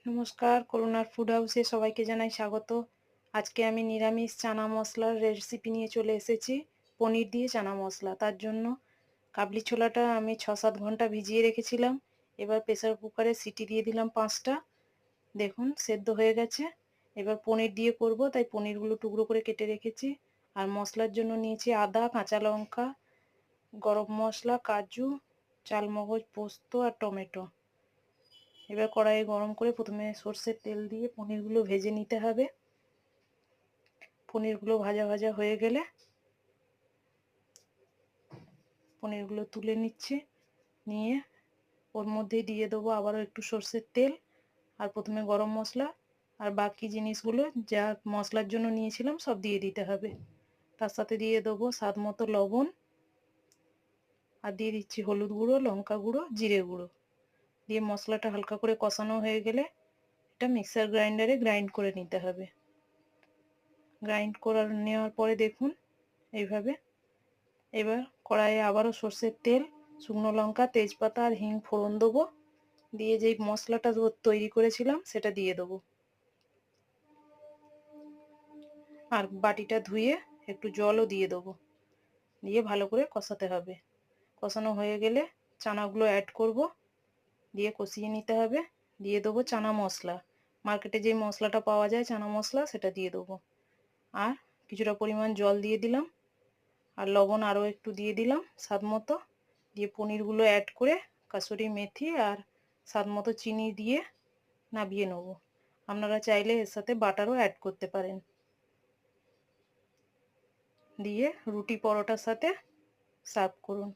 নমস্কার, করুণার ফুড হাউসে সবাইকে জানাই স্বাগত। আজকে আমি নিরামিষ চানা মশলার রেসিপি নিয়ে চলে এসেছি। পনির দিয়ে চানা মশলা। তার জন্য কাবলি ছোলাটা আমি 6-7 ঘন্টা ভিজিয়ে রেখেছিলাম। এবার প্রেসার কুকারে সিটি দিয়ে দিলাম 5টা। দেখুন সেদ্ধ হয়ে গেছে। এবার পনির দিয়ে করব, তাই পনিরগুলো টুকরো করে কেটে রেখেছি। আর মশলার জন্য নিয়েছি আদা, কাঁচা লঙ্কা, গরম মশলা, কাজু, চালমগজ, পোস্ত আর টমেটো। এবার কড়াইয়ে গরম করে প্রথমে সর্ষের তেল দিয়ে পনিরগুলো ভেজে নিতে হবে। পনিরগুলো ভাজা ভাজা হয়ে গেলে পনিরগুলো তুলে নিচ্ছি। নিয়ে ওর মধ্যে দিয়ে দেবো আবারও একটু সর্ষের তেল, আর প্রথমে গরম মশলা আর বাকি জিনিসগুলো যা মশলার জন্য নিয়েছিলাম সব দিয়ে দিতে হবে। তার সাথে দিয়ে দেবো স্বাদ মতো লবণ, আর দিয়ে দিচ্ছি হলুদ গুঁড়ো, লঙ্কা গুঁড়ো, জিরে গুঁড়ো। দিয়ে মশলাটা হালকা করে কষানো হয়ে গেলে এটা মিক্সার গ্রাইন্ডারে গ্রাইন্ড করে নিতে হবে। গ্রাইন্ড করে নেওয়ার পরে দেখুন এইভাবে। এবার কড়াইয়ে আবারও সর্ষের তেল, শুকনো লঙ্কা, তেজপাতা আর হিং ফোড়ন দেবো। দিয়ে যেই মশলাটা তৈরি করেছিলাম সেটা দিয়ে দেবো। আর বাটিটা ধুয়ে একটু জলও দিয়ে দেবো। দিয়ে ভালো করে কষাতে হবে। কষানো হয়ে গেলে চানাগুলো অ্যাড করব, দিয়ে কষিয়ে নিতে হবে। দিয়ে দেবো চানা মশলা। মার্কেটে যে মশলাটা পাওয়া যায় চানা মশলা, সেটা দিয়ে দেবো। আর কিছুটা পরিমাণ জল দিয়ে দিলাম, আর লবণ আরও একটু দিয়ে দিলাম স্বাদ মতো। দিয়ে পনিরগুলো অ্যাড করে কাসুরি মেথি আর স্বাদ মতো চিনি দিয়ে নামিয়ে নেব। আপনারা চাইলে এর সাথে বাটারও অ্যাড করতে পারেন। দিয়ে রুটি পরোটার সাথে সার্ভ করুন।